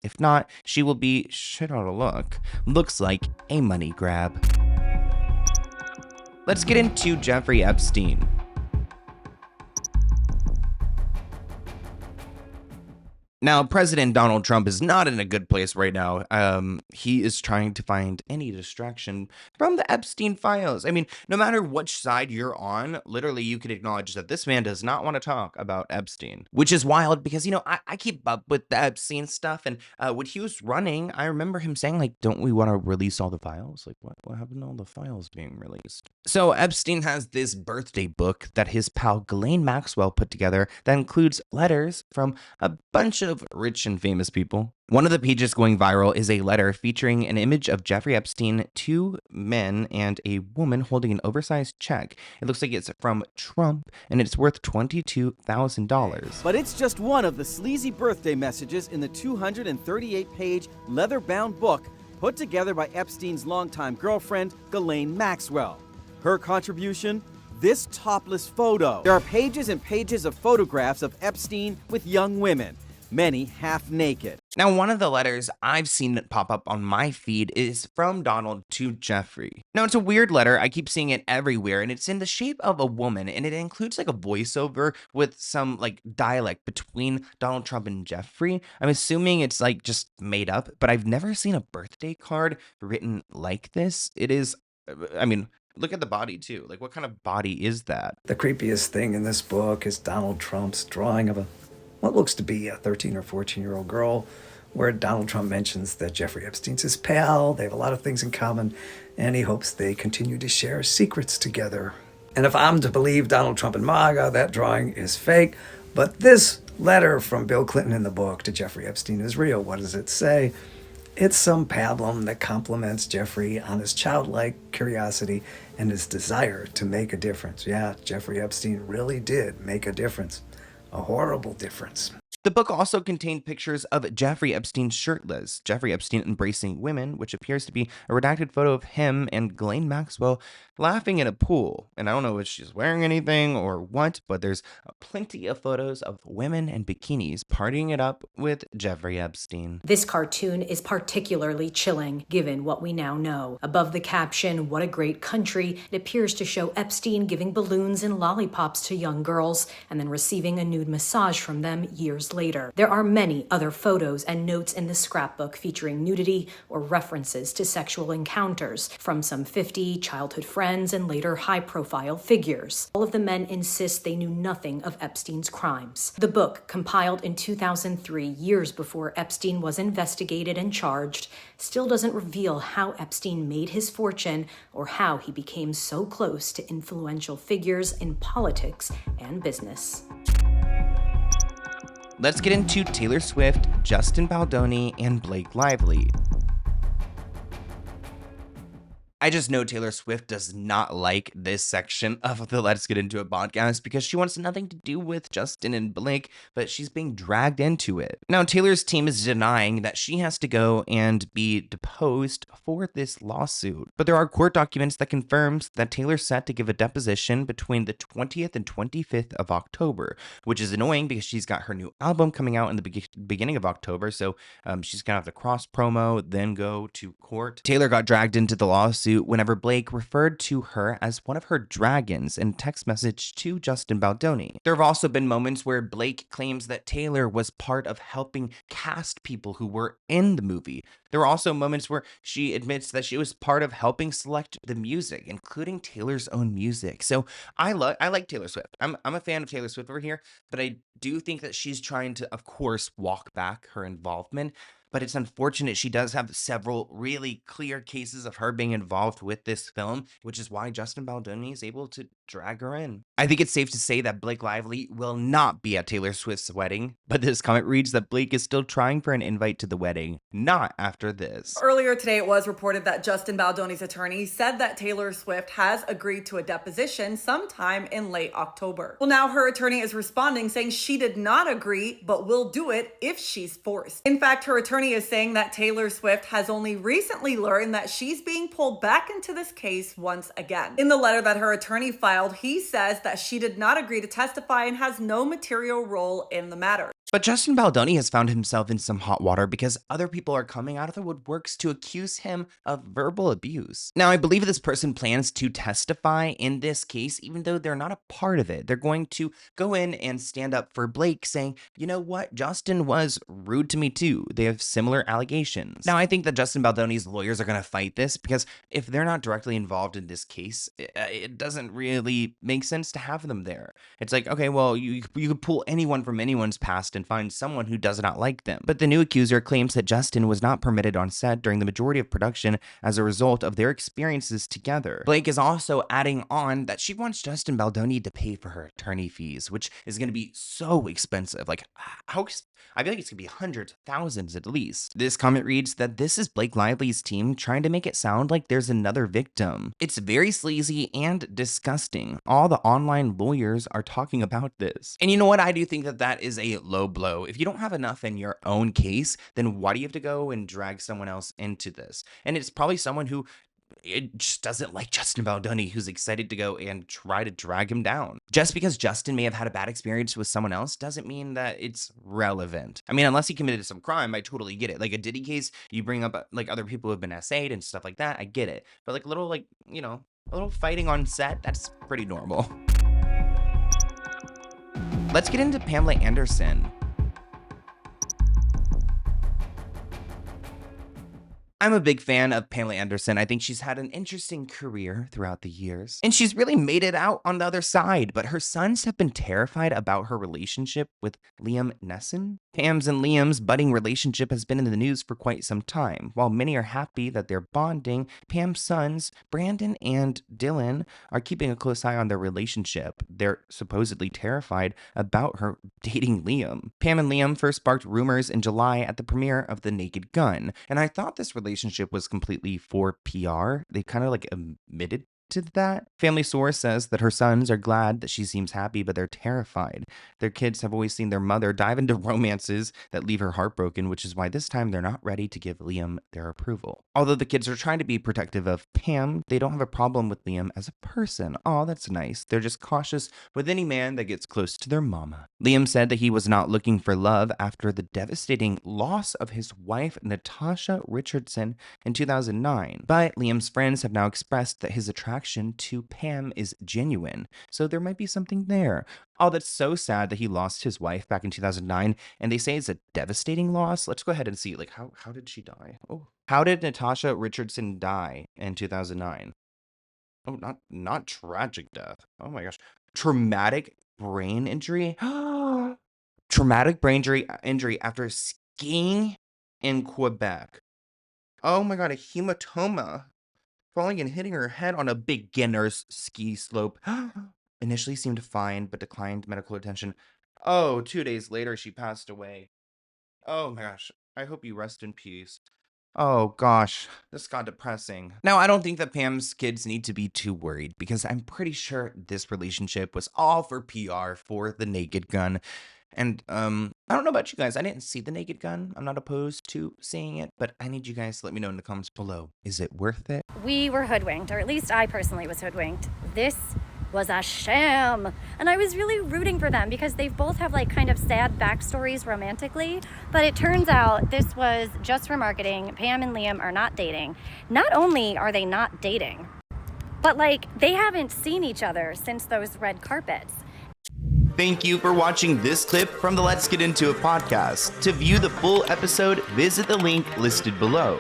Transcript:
If not, she will be shit out of luck. Looks like a money grab. Let's get into Jeffrey Epstein. Now, President Donald Trump is not in a good place right now. He is trying to find any distraction from the Epstein files. I mean, no matter which side you're on, literally you could acknowledge that this man does not want to talk about Epstein, which is wild because, I keep up with the Epstein stuff. And when he was running, I remember him saying, like, don't we want to release all the files? Like, what happened to all the files being released? So Epstein has this birthday book that his pal Ghislaine Maxwell put together that includes letters from a bunch of rich and famous people. One of the pages going viral is a letter featuring an image of Jeffrey Epstein, two men, and a woman holding an oversized check. It looks like it's from Trump, and it's worth $22,000. But it's just one of the sleazy birthday messages in the 238-page leather-bound book put together by Epstein's longtime girlfriend, Ghislaine Maxwell. Her contribution? This topless photo. There are pages and pages of photographs of Epstein with young women, many half naked. Now, one of the letters I've seen pop up on my feed is from Donald to Jeffrey. Now, it's a weird letter. I keep seeing it everywhere, and it's in the shape of a woman, and it includes like a voiceover with some like dialect between Donald Trump and Jeffrey. I'm assuming it's like just made up, but I've never seen a birthday card written like this. It is, look at the body too. Like, what kind of body is that? The creepiest thing in this book is Donald Trump's drawing of what looks to be a 13 or 14-year-old girl, where Donald Trump mentions that Jeffrey Epstein's his pal, they have a lot of things in common, and he hopes they continue to share secrets together. And if I'm to believe Donald Trump and MAGA, that drawing is fake, but this letter from Bill Clinton in the book to Jeffrey Epstein is real. What does it say? It's some pablum that compliments Jeffrey on his childlike curiosity and his desire to make a difference. Yeah, Jeffrey Epstein really did make a difference. A horrible difference. The book also contained pictures of Jeffrey Epstein shirtless, Jeffrey Epstein embracing women, which appears to be a redacted photo of him and Ghislaine Maxwell laughing in a pool. And I don't know if she's wearing anything or what, but there's plenty of photos of women in bikinis partying it up with Jeffrey Epstein. This cartoon is particularly chilling, given what we now know. Above the caption, "What a great country," it appears to show Epstein giving balloons and lollipops to young girls and then receiving a nude massage from them years later. There are many other photos and notes in the scrapbook featuring nudity or references to sexual encounters from some 50 childhood friends and later high-profile figures. All of the men insist they knew nothing of Epstein's crimes. The book, compiled in 2003, years before Epstein was investigated and charged, still doesn't reveal how Epstein made his fortune or how he became so close to influential figures in politics and business. Let's get into Taylor Swift, Justin Baldoni, and Blake Lively. I just know Taylor Swift does not like this section of the Let's Get Into It podcast because she wants nothing to do with Justin and Blake, but she's being dragged into it. Now, Taylor's team is denying that she has to go and be deposed for this lawsuit, but there are court documents that confirms that Taylor's set to give a deposition between the 20th and 25th of October, which is annoying because she's got her new album coming out in the beginning of October, so she's gonna have to cross promo, then go to court. Taylor got dragged into the lawsuit whenever Blake referred to her as one of her dragons in text message to Justin Baldoni. There have also been moments where Blake claims that Taylor was part of helping cast people who were in the movie. There were also moments where she admits that she was part of helping select the music, including Taylor's own music. So I like Taylor Swift. I'm a fan of Taylor Swift over here, but I do think that she's trying to, of course, walk back her involvement. But it's unfortunate she does have several really clear cases of her being involved with this film, which is why Justin Baldoni is able to drag her in. I think it's safe to say that Blake Lively will not be at Taylor Swift's wedding, but this comment reads that Blake is still trying for an invite to the wedding, not after this. Earlier today, it was reported that Justin Baldoni's attorney said that Taylor Swift has agreed to a deposition sometime in late October. Well, now her attorney is responding saying she did not agree, but will do it if she's forced. In fact, her attorney is saying that Taylor Swift has only recently learned that she's being pulled back into this case once again. In the letter that her attorney filed, he says that she did not agree to testify and has no material role in the matter. But Justin Baldoni has found himself in some hot water because other people are coming out of the woodworks to accuse him of verbal abuse. Now, I believe this person plans to testify in this case, even though they're not a part of it. They're going to go in and stand up for Blake, saying, you know what, Justin was rude to me too. They have similar allegations. Now, I think that Justin Baldoni's lawyers are going to fight this because if they're not directly involved in this case, it doesn't really make sense to have them there. It's like, okay, well, you could pull anyone from anyone's past and find someone who does not like them. But the new accuser claims that Justin was not permitted on set during the majority of production as a result of their experiences together. Blake is also adding on that she wants Justin Baldoni to pay for her attorney fees, which is going to be so expensive. Like, I feel like it's going to be hundreds of thousands at least. This comment reads that this is Blake Lively's team trying to make it sound like there's another victim. It's very sleazy and disgusting. All the online lawyers are talking about this. And you know what? I do think that that is a low blow. If you don't have enough in your own case, then why do you have to go and drag someone else into this? And it's probably someone who it just doesn't like Justin Baldoni, who's excited to go and try to drag him down. Just because Justin may have had a bad experience with someone else doesn't mean that it's relevant. I mean, unless he committed some crime, I totally get it. Like a Diddy case, you bring up like other people who have been essayed and stuff like that, I get it. But like a little a little fighting on set, that's pretty normal. Let's get into Pamela Anderson. I'm a big fan of Pamela Anderson. I think she's had an interesting career throughout the years, and she's really made it out on the other side, but her sons have been terrified about her relationship with Liam Neeson. Pam's and Liam's budding relationship has been in the news for quite some time. While many are happy that they're bonding, Pam's sons, Brandon and Dylan, are keeping a close eye on their relationship. They're supposedly terrified about her dating Liam. Pam and Liam first sparked rumors in July at the premiere of The Naked Gun, and I thought this relationship was completely for PR. They kind of like admitted to that. Family source says that her sons are glad that she seems happy, but they're terrified. Their kids have always seen their mother dive into romances that leave her heartbroken, which is why this time they're not ready to give Liam their approval. Although the kids are trying to be protective of Pam, they don't have a problem with Liam as a person. Oh, that's nice. They're just cautious with any man that gets close to their mama. Liam said that he was not looking for love after the devastating loss of his wife, Natasha Richardson, in 2009. But Liam's friends have now expressed that his attraction to Pam is genuine, so there might be something there. Oh, that's so sad that he lost his wife back in 2009, and they say it's a devastating loss. Let's go ahead and see, like, how did she die? Oh, how did Natasha Richardson die in 2009? Oh, not tragic death. Oh my gosh, traumatic brain injury. Traumatic brain injury after skiing in Quebec. Oh my god, a hematoma. Falling and hitting her head on a beginner's ski slope. Initially seemed fine, but declined medical attention. Oh, 2 days later, she passed away. Oh my gosh. I hope you rest in peace. Oh gosh, this got depressing. Now, I don't think that Pam's kids need to be too worried because I'm pretty sure this relationship was all for PR for The Naked Gun. And I don't know about you guys. I didn't see The Naked Gun. I'm not opposed to seeing it, but I need you guys to let me know in the comments below. Is it worth it? We were hoodwinked, or at least I personally was hoodwinked. This was a sham. And I was really rooting for them because they both have like kind of sad backstories romantically. But it turns out this was just for marketing. Pam and Liam are not dating. Not only are they not dating, but like they haven't seen each other since those red carpets. Thank you for watching this clip from the Let's Get Into It podcast. To view the full episode, visit the link listed below.